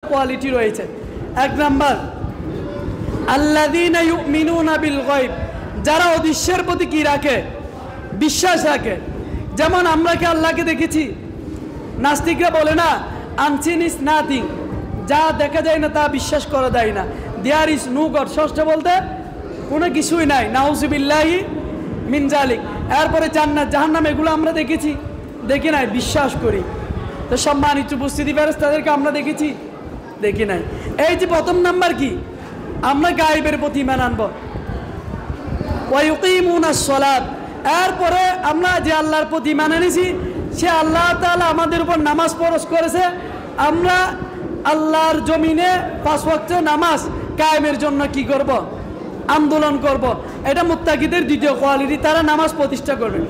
Quality রয়েছে। এক number আল্লাযীনা ইউমিনুনা বিল গায়ব, যারা অদৃশ্যের প্রতি কি রাখে, বিশ্বাস রাখে। যেমন আমরা কি আল্লাহকে দেখেছি? নাস্তিকরা বলে না আনসিন ইজ নাথিং, যা দেখা যায় না তা বিশ্বাস করা যায় না। দেয়ার ইজ নো গড, ষষ্ঠ বলতে কোনো কিছুই নাই, নাউযুবিল্লাহি মিন যালিক। এরপরে জান্নাত জাহান্নাম এগুলো আমরা দেখেছি? দেখি নাই, বিশ্বাস করি। তো সম্মানিত উপস্থিতি ফেরেশতাদেরকে আমরা দেখেছি? দেখি নাই। এই যে প্রথম নাম্বার কি, আমরা গায়েবের প্রতি ঈমান আনবো। ওয়া ইউকিমুনাস সালাত, এরপরে আমরা যে আল্লাহর প্রতি ঈমান এনেছি সে আল্লাহ তাআলা আমাদের উপর নামাজ ফরজ করেছে, আমরা আল্লাহর জমিনে 5 ওয়াক্ত নামাজ কায়েমের জন্য কি করব? আন্দোলন করব। এটা মুত্তাকিদের দ্বিতীয় কোয়ালিটি, তারা নামাজ প্রতিষ্ঠা করবে।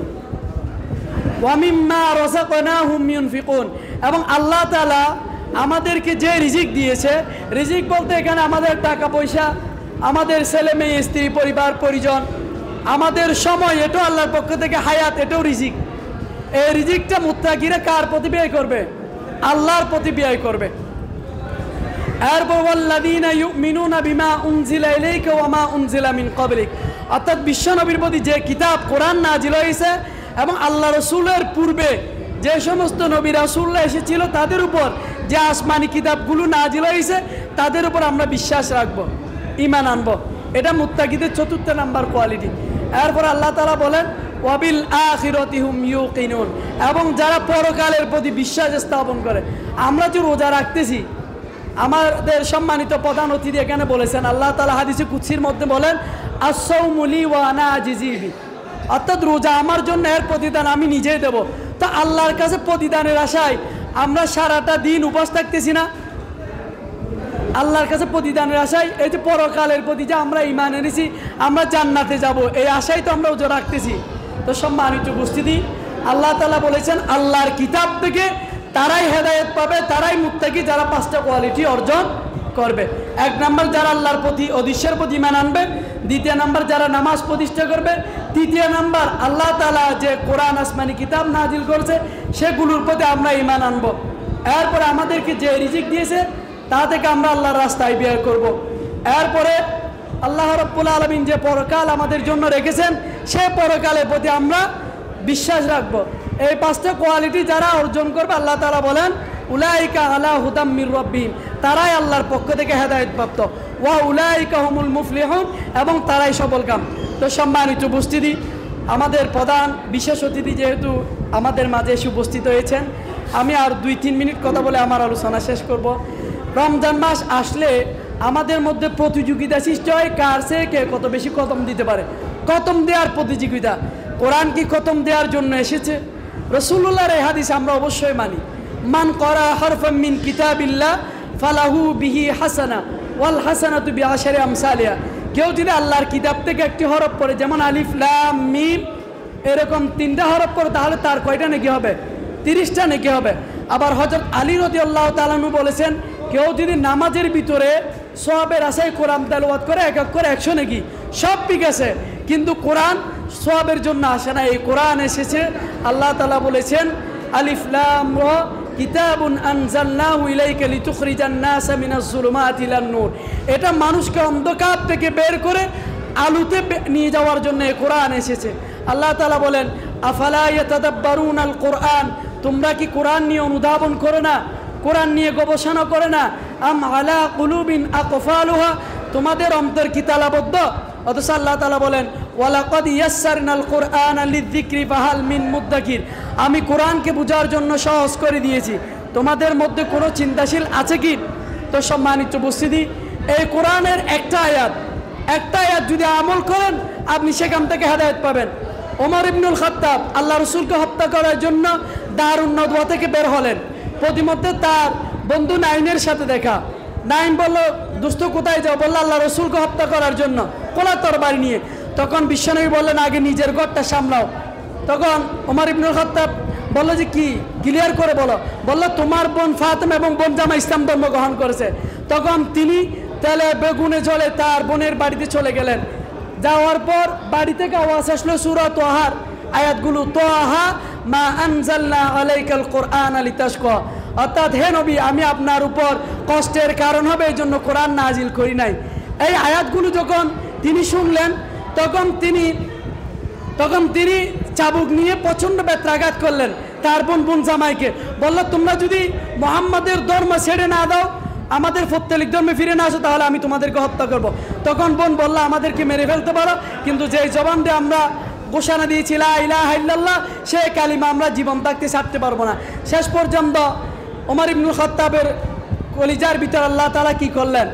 ওয়া মিম্মা রাযাকনাহুম ইউনফিকুন, এবং আল্লাহ তাআলা আমাদেরকে যে রিজিক দিয়েছে, রিজিক বলতে এখানে আমাদের টাকা পয়সা, আমাদের ছেলে মেয়ে স্ত্রী পরিবার পরিজন, আমাদের সময়, এটাও আল্লাহর পক্ষ থেকে, হায়াত এটাও রিজিক। এই রিজিকটা মুত্তাকিরা কার প্রতি ব্যয় করবে? আল্লাহর প্রতি ব্যয় করবে। এরপর ওয়াল্লাযীনা ইউমিনুনা বিমা উনজিলা ইলাইকা ওয়া মা উনজিলা মিন ক্বাবলিক, অর্থাৎ বিশ্বনবীর প্রতি যে কিতাব কোরআন নাজিল হয়েছে এবং আল্লাহ রাসূলের পূর্বে যে সমস্ত নবী রাসূলরা এসেছিল তাদের উপর যে আসমানি কিতাবগুলো নাজিল হয়েছে তাদের উপর আমরা বিশ্বাস রাখবো, ঈমান আনবো। এটা মুত্তাকিদের চতুর্থ নাম্বার কোয়ালিটি। এরপর আল্লাহ তাআলা বলেন ওয়াবিল আখিরাতি হুম ইউকিনুন, এবং যারা পরকালের প্রতি বিশ্বাস স্থাপন করে। আমরা যে রোজা রাখতেছি, আমাদের সম্মানিত প্রধান অতিথি এখানে বলেছেন, আল্লাহ তাআলা হাদিসে কুদসির মধ্যে বলেন আস-সাওমু লি ওয়া আনা আজিজি বি, অর্থাৎ রোজা আমার জন্য, এর প্রতিদান আমি নিজেই দেব। তা আল্লাহর কাছে প্রতিদানের আশায় আমরা সারাটা দিন উপবাস থাকতেছি না? আল্লাহর কাছে প্রতিদানের আশায়, এই যে পরকালের প্রতি যে আমরা ঈমান এনেছি, আমরা জান্নাতে যাব, এই আশায় তো আমরা রোজা রাখতেছি। তো সম্মানিত উপস্থিতি, আল্লাহ তাআলা বলেছেন আল্লাহর কিতাব থেকে তারাই হেদায়েত পাবে, তারাই মুত্তাকি, যারা 5টা কোয়ালিটি অর্জন করবে। এক নাম্বার যারা আল্লাহর প্রতি অদৃশ্যের প্রতি ঈমান আনবে, দ্বিতীয় নাম্বার যারা নামাজ প্রতিষ্ঠা করবে, তৃতীয় নাম্বার আল্লাহ তাআলা যে কোরআন আসমানি কিতাব নাজিল করেছে সেগুলোর প্রতি আমরা ঈমান আনবো। এরপরে আমাদেরকে যে রিজিক দিয়েছে তা থেকে আমরা আল্লাহর রাস্তায় ব্যয় করব। এরপরে আল্লাহ রাব্বুল আলামিন যে পরকাল আমাদের জন্য রেখেছেন সে পরকালের প্রতি আমরা বিশ্বাস রাখবো। এই 5টা কোয়ালিটি যারা অর্জন করবে, আল্লাহ তাআলা বলেন উলাইকা আলা হুদাম মির রাব্বিহিম, তারাই আল্লাহর পক্ষ থেকে হেদায়েতপ্রাপ্ত। ওয়া উলাইকা হুমুল মুফলিহুন, এবং তারাই সফলকাম। তো সম্মানিত উপস্থিতি, আমাদের প্রধান বিশেষ অতিথি যেহেতু আমাদের মাঝে এসে উপস্থিত হয়েছেন, আমি আর 2-3 মিনিট কথা বলে আমার আলোচনা শেষ করব। রমজান মাস আসলে আমাদের মধ্যে প্রতিযোগিতা সৃষ্টি হয়, কার সে কে কত বেশি খতম দিতে পারে। খতম দেওয়ার প্রতিযোগিতা। কোরআন কি খতম দেওয়ার জন্য এসেছে? রাসূলুল্লাহর এই হাদিস আমরা অবশ্যই মানি, মান করা হারফাম মিন কিতাবিল্লাহ ফালাহু বিহি হাসানা ওয়াল হাসানাতু বিআশরি আমসালিহা। কেউ যদি আল্লাহর কিতাব থেকে একটি হরফ পড়ে, যেমন আলিফ লাম মিম, এরকম 3টা হরফ পড়ে, তাহলে তার কয়টা নেকি হবে? 30টা নেকি হবে। আবার হযরত আলী রাদিয়াল্লাহু তাআলা আনহু বলেছেন, কেউ যদি নামাজের ভিতরে সওয়াবের আশায় কোরআন তেলাওয়াত করে, এক এক করে 100 নেকি, সব ঠিক আছে, কিন্তু কোরআন সওয়াবের জন্য আসে না। এই কোরআন এসেছে, আল্লাহ তাআলা বলেছেন আলিফ লাম রা কিতাবুন আনজালনাহু ইলাইকা লিতুখরিজান নাসা মিনাজ যুলুমাতি ইলান নূর, এটা মানুষকে অন্ধকার থেকে বের করে আলোতে নিয়ে যাওয়ার জন্য এই কোরআন এসেছে। আল্লাহ তাআলা বলেন আফালা ইয়াতাদাব্বারুনাল কোরআন, তোমরা কি কোরআন নিয়ে অনুধাবন করো না, কোরআন নিয়ে গবেষণা করে না? আম আলা কুলুবিন আকফালুহা, তোমাদের অন্তর কি তালাবদ্ধ? অথচ আল্লাহ তাআলা বলেন ওয়ালাকাদ ইয়াসসারনাল কুরআনা লিযিকরি ফাহাল মিন মুদ্দাকির, আমি কোরআনকে বোঝার জন্য সহজ করে দিয়েছি, তোমাদের মধ্যে কোনো চিন্তাশীল আছে কি? তো সম্মানিত উপস্থিতি, এই কোরআনের একটা আয়াত যদি আমল করেন আপনি সেখান থেকে হেদায়েত পাবেন। ওমর ইবনুল খাত্তাব আল্লাহ রাসূলকে হত্যা করার জন্য দারুন নদওয়া থেকে বের হলেন। প্রতিমধ্যে তার বন্ধু নাইনের সাথে দেখা। নাইন বলল, দোস্ত কোথায় যাও? বলল আল্লাহ রাসূলকে হত্যা করার জন্য, কোলা তরবারি নিয়ে। তখন বিশ্বনবী বললেন আগে নিজের ঘরটা সামলাও। তখন ওমর ইবনুল খাত্তাব বলল যে কি, ক্লিয়ার করে বলো। বলল তোমার বোন ফাতেমা এবং বোন জামা ইসলাম ধর্ম গ্রহণ করেছে। তখন তিনি তেলে বেগুনে জ্বলে তার বোনের বাড়িতে চলে গেলেন। যাওয়ার পর বাড়ি থেকে আওয়াজ আসলো সূরা তাহার আয়াতগুলো, তাহা মা আনজালনা আলাইকাল কোরআন লিতাশকা, অর্থাৎ হে নবী, আমি আপনার উপর কষ্টের কারণ হবে এই জন্য কোরআন নাজিল করি নাই। এই আয়াতগুলো যখন তিনি শুনলেন তখন তিনি চাবুক নিয়ে প্রচণ্ড ব্যত্রাঘাত করলেন। তার বোন জামাইকে বলল, তোমরা যদি মুহাম্মাদের ধর্ম ছেড়ে না দাও, আমাদের পৌত্তলিক ধর্মে ফিরে না আসো, তাহলে আমি তোমাদেরকে হত্যা করব। তখন বোন বলল, আমাদেরকে মেরে ফেলতে পারো, কিন্তু যেই জবান দিয়ে আমরা ঘোষণা দিয়েছি লা ইলাহা ইল্লাল্লাহ, সেই কালিমা আমরা জীবন থাকতে ছাড়তে পারবো না। শেষ পর্যন্ত ওমর ইবনুল খাত্তাবের কলিজার ভিতর আল্লাহ তাআলা কি করলেন?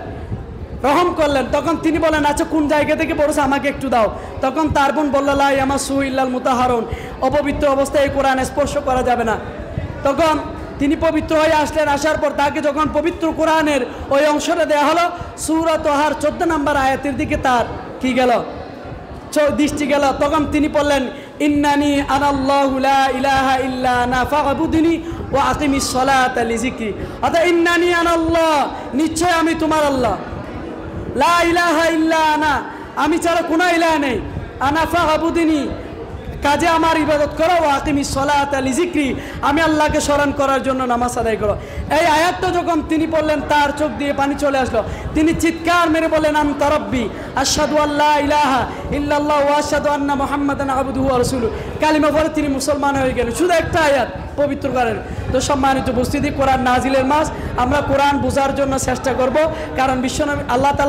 রহম করলেন। তখন তিনি বলেন, আচ্ছা কোন জায়গা থেকে পড়েছে আমাকে একটু দাও। তখন তার বোন বলল, লা ইয়ামাসসুহু ইল্লাল মুতাহহারুন, অপবিত্র অবস্থায় এই কোরআন স্পর্শ করা যাবে না। তখন তিনি পবিত্র হয়ে আসলেন। আসার পর তাকে যখন পবিত্র কোরআনের ওই অংশটা দেওয়া হলো, সূরা তাহার 14 নম্বর আয়াতের দিকে তার কি গেল? দৃষ্টি গেল। তখন তিনি বললেন, ইন্নানি আনাল্লাহু লা ইলাহা ইল্লা আনা ফা'বুদনি ওয়া আকিমিস সালাতা লিযিকরি। অর্থাৎ ইন্নানি আনাল্লাহ, নিশ্চয় আমি তোমার আল্লাহ, লা ইলাহা ইল্লা আনা, আমি ছাড়া কোনো ইলাহ নেই, আনা ফা'বুদনি, কাজে আমার ইবাদত করো, ওয়া আকিমিস সালাতা লিযিকরি, আমি আল্লাহকে স্মরণ করার জন্য নামাজ আদায় করো। এই আয়াতটা যখন তিনি পড়লেন, তার চোখ দিয়ে পানি চলে আসলো। তিনি চিৎকার মেরে বললেন, আনতা রাব্বি আশহাদু আল্লা ইলাহা ইল্লাল্লাহ ওয়া আশহাদু আন্না মুহাম্মাদান আবদুহু ওয়া রাসূলুহু। কালিমা পড়ে তিনি মুসলমান হয়ে গেলেন। শুধু একটা আয়াত পবিত্র কোরআনের। তো সম্মানিত উপস্থিতি, কোরআন নাজিলের মাস, আমরা কোরআন বোঝার জন্য চেষ্টা করব, কারণ বিশ্বনবী আল্লাহ তাআলা